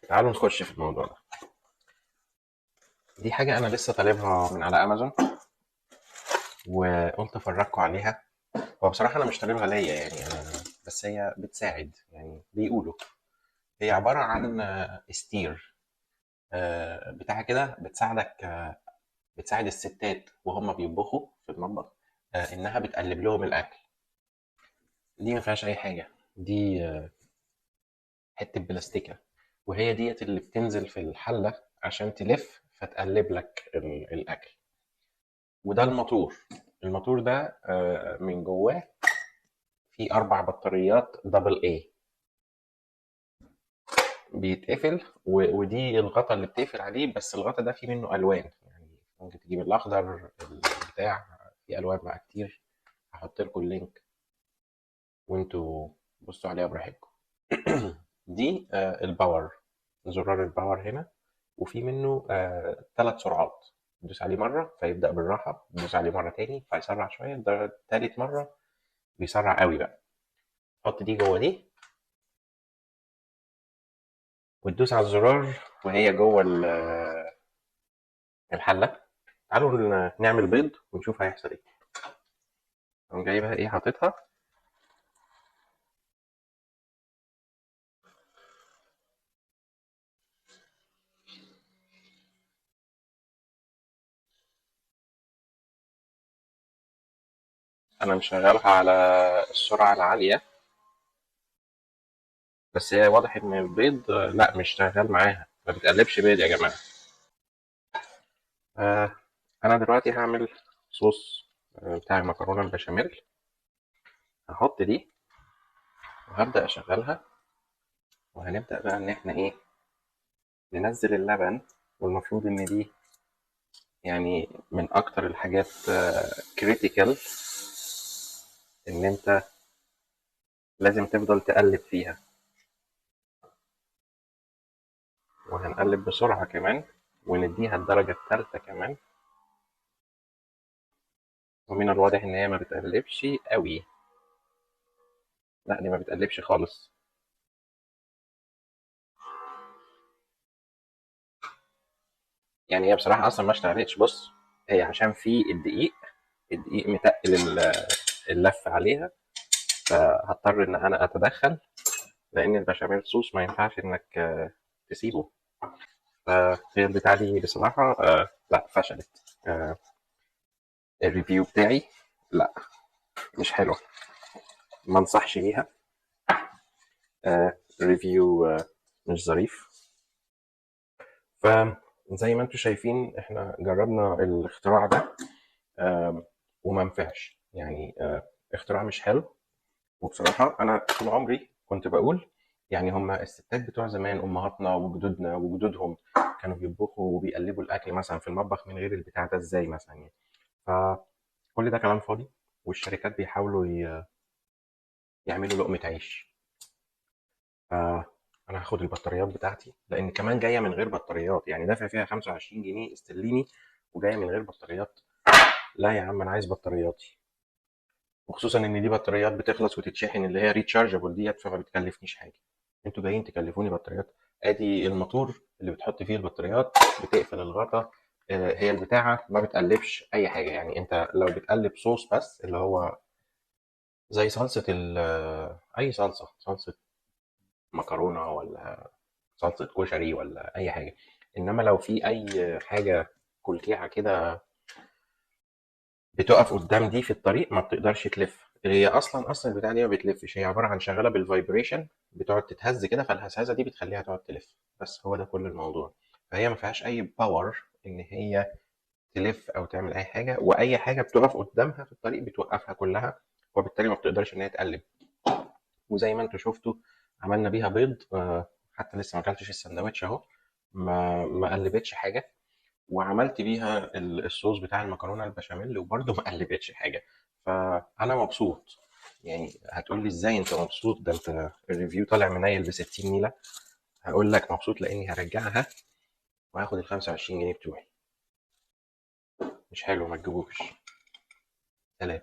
تعالوا نخش في الموضوع ده. دي حاجة أنا لسه طالبها من على أمازون، وقلت أفرجكم عليها. هو بصراحة أنا مش طالبها ليا، يعني أنا بس هي بتساعد، يعني بيقولوا هي عبارة عن ستير بتاع كده بتساعدك، بتساعد الستات وهم بيطبخوا في المطبخ، إنها بتقلب لهم الأكل. دي ما فيهاش أي حاجة، دي حتة بلاستيكة، وهي ديت اللي بتنزل في الحلة عشان تلف فتقلب لك الأكل. وده الموتور ده من جواه في 4 بطاريات دبل اي بيتقفل، ودي الغطا اللي بتقفل عليه، بس الغطا ده فيه منه ألوان، يعني ممكن تجيب الأخضر البتاع، في ألوان بقى كتير. هحط لكم اللينك وانتوا بصوا عليها براحتكم. دي الباور، زرار الباور هنا، وفي منه 3 سرعات. تدوس عليه مرة فيبدأ بالراحة، تدوس عليه مرة تاني فيسرع شوية، ده تالت مرة بيسرع قوي بقى. حط دي جوه دي وتدوس على الزرار وهي جوه الحلة. تعالوا نعمل بيض ونشوف هيحصل ايه. قوم جايبها ايه، حاططها. انا مشغلها على السرعة العالية، بس هي واضح ان البيض لا مش شغال معاها، ما بتقلبش بيض يا جماعة. آه انا دلوقتي هعمل صوص بتاع المكرونة البشاميل. هحط دي وهبدأ اشغلها، وهنبدأ بقى ان احنا ايه، ننزل اللبن. والمفروض ان دي يعني من اكتر الحاجات كريتيكال، ان انت لازم تفضل تقلب فيها، وهنقلب بسرعة كمان، ونديها الدرجة الثالثة كمان. ومن الواضح ان هي ما بتقلبش قوي، لا دي ما بتقلبش خالص. يعني هي بصراحة اصلا ما اشتغلتش. بص، هي عشان في الدقيق متقل اللف عليها، فهضطر ان انا اتدخل، لان البشاميل صوص ما ينفعش انك تسيبه. فهي البتاعة دي بصراحة لا فشلت. آه، الريفيو بتاعي لا، مش حلو، ما انصحش بيها. ريفيو مش ظريف. فزي ما انتم شايفين احنا جربنا الاختراع ده وما نفعش، يعني اختراع مش حلو. وبصراحة أنا طول عمري كنت بقول يعني هما الستات بتوع زمان، أمهاتنا وجدودنا وجدودهم، كانوا بيطبخوا وبيقلبوا الأكل مثلا في المطبخ من غير البتاع ده إزاي مثلا يعني. فكل ده كلام فاضي، والشركات بيحاولوا يعملوا لقمة عيش. فأنا هاخد البطاريات بتاعتي، لأن كمان جاية من غير بطاريات، يعني دافع فيها 25 جنيه استرليني وجاية من غير بطاريات. لا يا عم، أنا عايز بطارياتي، وخصوصا إن دي بطاريات بتخلص وتتشحن، اللي هي ريتشارجبل ديت، فما بتكلفنيش حاجة. انتوا جايين تكلفوني بطاريات؟ ادي الموتور اللي بتحط فيه البطاريات، بتقفل الغطا. هي البتاعة ما بتقلبش أي حاجة. يعني أنت لو بتقلب صوص بس، اللي هو زي صلصة أي صلصة مكرونة، ولا صلصة كشري، ولا أي حاجة. إنما لو في أي حاجة كلكيعة كده بتقف قدام دي في الطريق، ما بتقدرش تلف. هي أصلا البتاعة دي ما بتلفش، هي عبارة عن شغالة بالفايبريشن، بتقعد تتهز كده، فالهزازة دي بتخليها تقعد تلف. بس هو ده كل الموضوع. فهي ما فيهاش أي باور إن هي تلف أو تعمل أي حاجة، وأي حاجة بتقف قدامها في الطريق بتوقفها كلها، وبالتالي ما بتقدرش إن هي تقلب. وزي ما انتوا شفتوا عملنا بيها بيض، حتى لسه ما اكلتش السندوتش اهو، ما قلبتش حاجه. وعملت بيها الصوص بتاع المكرونه البشاميل وبرده ما قلبتش حاجه. فانا مبسوط. يعني هتقول لي ازاي انت مبسوط؟ ده انت الريفيو طالع منيل ب 60 نيله. هقول لك مبسوط لاني هرجعها وهاخد ال 25 جنيه بتوعي. مش حلو، ما تجيبوش. سلام.